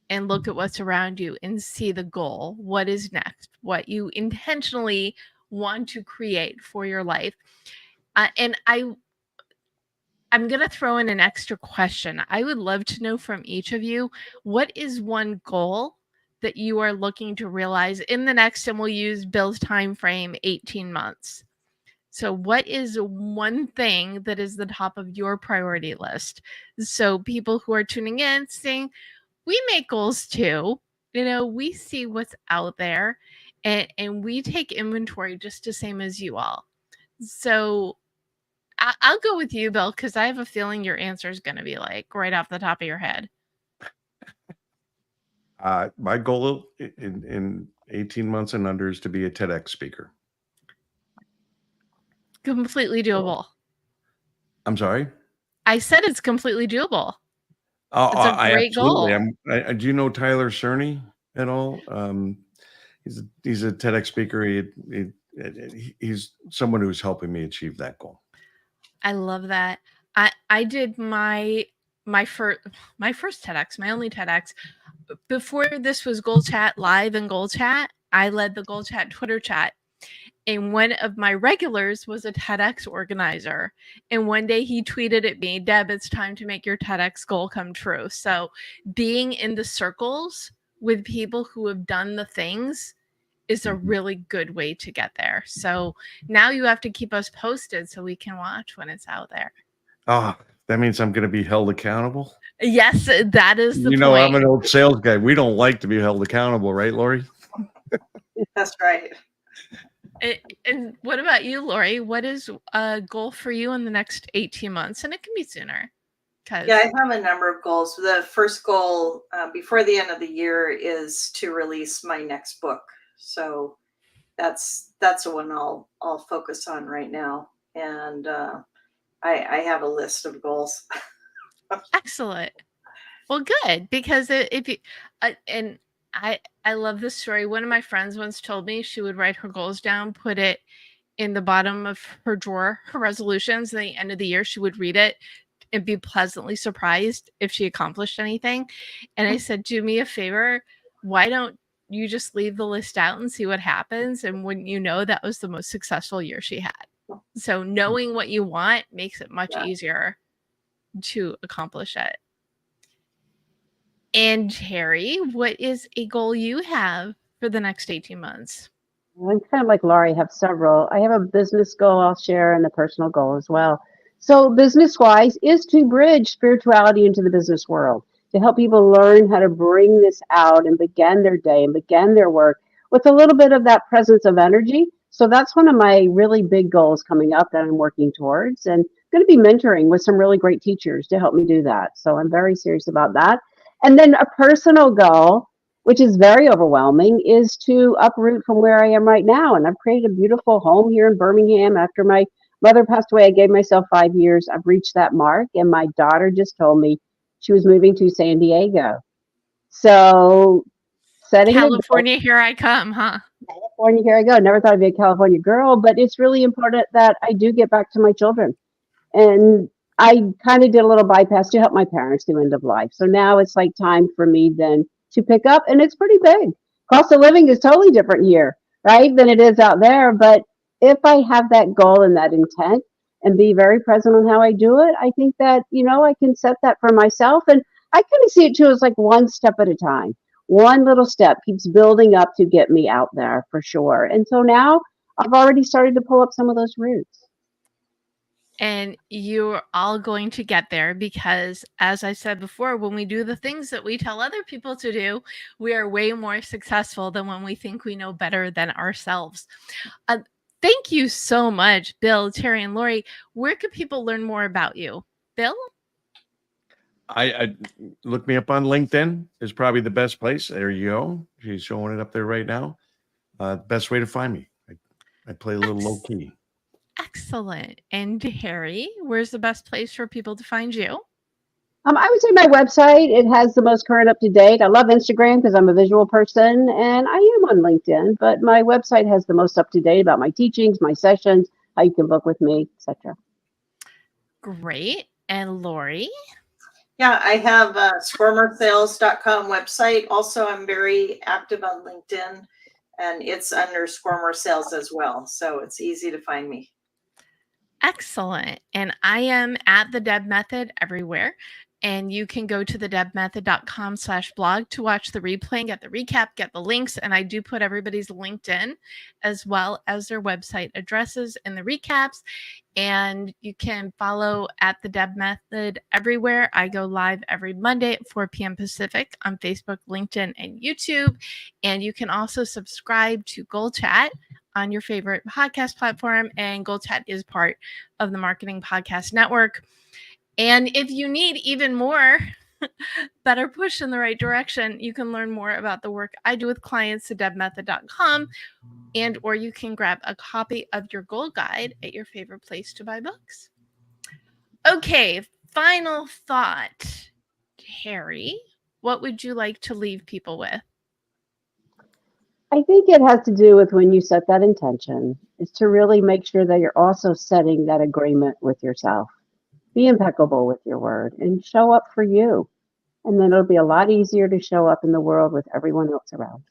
and look at what's around you and see the goal, what is next, what you intentionally want to create for your life. And I'm going to throw in an extra question. I would love to know from each of you, what is one goal that you are looking to realize in the next, and we'll use Bill's time frame, 18 months. So what is one thing that is the top of your priority list? So people who are tuning in saying, we make goals too. We see what's out there and we take inventory just the same as you all. So I'll go with you, Bill, because I have a feeling your answer is going to be like right off the top of your head. My goal in 18 months and under is to be a TEDx speaker. Completely doable. I'm sorry? I said it's completely doable. Oh, It's a great goal. Do you know Tyler Cerny at all? He's a TEDx speaker. He's someone who's helping me achieve that goal. I love that. I did my first TEDx, my only TEDx. Before this was GoalChat Live and GoalChat, I led the GoalChat Twitter chat. And one of my regulars was a TEDx organizer. And one day he tweeted at me, Deb, it's time to make your TEDx goal come true. So being in the circles with people who have done the things is a really good way to get there. So now you have to keep us posted so we can watch when it's out there. Oh, that means I'm going to be held accountable? Yes, that is the point. I'm an old sales guy. We don't like to be held accountable, right, Lori? That's right. And what about you, Lori? What is a goal for you in the next 18 months? And it can be sooner. Yeah, I have a number of goals. The first goal before the end of the year is to release my next book. So that's the one I'll focus on right now. And I have a list of goals. Excellent. Well, good, because if you and I love this story. One of my friends once told me she would write her goals down, put it in the bottom of her drawer, her resolutions, and at the end of the year she would read it and be pleasantly surprised if she accomplished anything. And I said, do me a favor, why don't you just leave the list out and see what happens? And wouldn't you know, that was the most successful year she had. So knowing what you want makes it much easier to accomplish it. And Terri, what is a goal you have for the next 18 months? I'm kind of like Laurie, I have several. I have a business goal I'll share and a personal goal as well. So business-wise is to bridge spirituality into the business world, to help people learn how to bring this out and begin their day and begin their work with a little bit of that presence of energy. So that's one of my really big goals coming up that I'm working towards, and going to be mentoring with some really great teachers to help me do that. So I'm very serious about that. And then a personal goal, which is very overwhelming, is to uproot from where I am right now. And I've created a beautiful home here in Birmingham. After my mother passed away, I gave myself 5 years. I've reached that mark. And my daughter just told me she was moving to San Diego. So setting California, here I come, huh? California, here I go. Never thought I'd be a California girl, but it's really important that I do get back to my children. And I kind of did a little bypass to help my parents do end of life. So now it's like time for me then to pick up, and it's pretty big. Cost of living is totally different here, right, than it is out there. But if I have that goal and that intent, and be very present on how I do it, I think that, I can set that for myself. And I kind of see it too as like one step at a time. One little step keeps building up to get me out there for sure. And so now I've already started to pull up some of those roots. And you're all going to get there because, as I said before, when we do the things that we tell other people to do, we are way more successful than when we think we know better than ourselves. Thank you so much, Bill, Terri, and Lori. Where can people learn more about you? Bill? I look me up on LinkedIn is probably the best place. There you go. She's showing it up there right now. Best way to find me. I play a little low key. Excellent. And Terri, where's the best place for people to find you? I would say my website, it has the most current up to date. I love Instagram because I'm a visual person, and I am on LinkedIn, but my website has the most up to date about my teachings, my sessions, how you can book with me, etc. Great. And Lori? Yeah, I have a squirmersales.com website. Also, I'm very active on LinkedIn, and it's under Squirmer Sales as well. So it's easy to find me. Excellent. And I am at the Deb Method everywhere. And you can go to thedebmethod.com/blog to watch the replay and get the recap, get the links. And I do put everybody's LinkedIn as well as their website addresses in the recaps. And you can follow at the Deb Method everywhere. I go live every Monday at 4 p.m. Pacific on Facebook, LinkedIn, and YouTube. And you can also subscribe to GoalChat on your favorite podcast platform. And GoalChat is part of the Marketing Podcast Network. And if you need even more better push in the right direction, you can learn more about the work I do with clients at debmethod.com, and or you can grab a copy of your goal guide at your favorite place to buy books. Okay, final thought. Terri, what would you like to leave people with? I think it has to do with when you set that intention, is to really make sure that you're also setting that agreement with yourself. Be impeccable with your word and show up for you. And then it'll be a lot easier to show up in the world with everyone else around.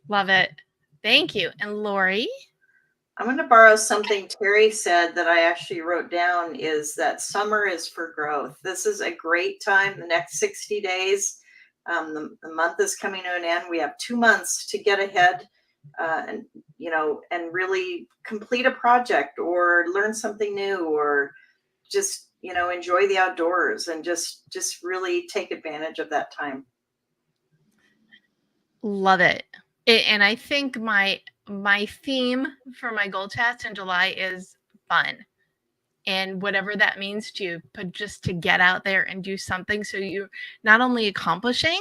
Love it. Thank you. And Lori? I'm going to borrow something Terri said that I actually wrote down, is that summer is for growth. This is a great time. The next 60 days, the month is coming to an end. We have 2 months to get ahead and really complete a project or learn something new, or just, enjoy the outdoors and just really take advantage of that time. Love it. And I think my theme for my goal chats in July is fun. And whatever that means to you, but just to get out there and do something so you're not only accomplishing,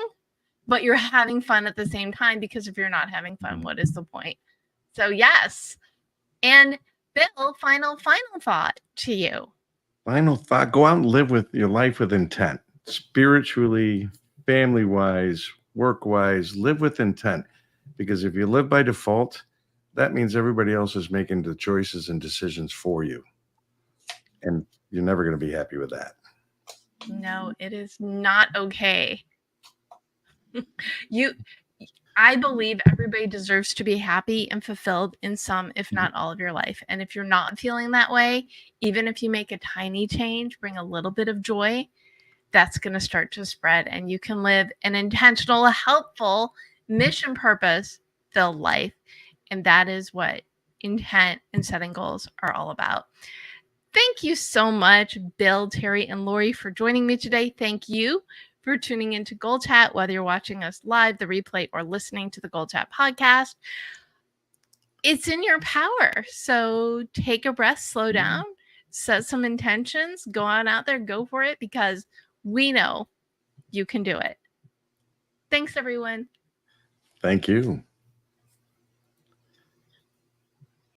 but you're having fun at the same time, because if you're not having fun, what is the point? So yes. And Bill, final thought to you. Final thought, go out and live with your life with intent, spiritually, family-wise, work-wise, live with intent. Because if you live by default, that means everybody else is making the choices and decisions for you. And you're never going to be happy with that. No, it is not okay. I believe everybody deserves to be happy and fulfilled in some, if not all, of your life. And if you're not feeling that way, even if you make a tiny change, bring a little bit of joy, that's going to start to spread. And you can live an intentional, helpful, mission purpose filled life. And that is what intent and setting goals are all about. Thank you so much, Bill, Terri, and Lori, for joining me today. Thank you for tuning into GoalChat, whether you're watching us live, the replay, or listening to the GoalChat podcast. It's in your power. So take a breath, slow down, set some intentions, go on out there, go for it, because we know you can do it. Thanks, everyone. Thank you.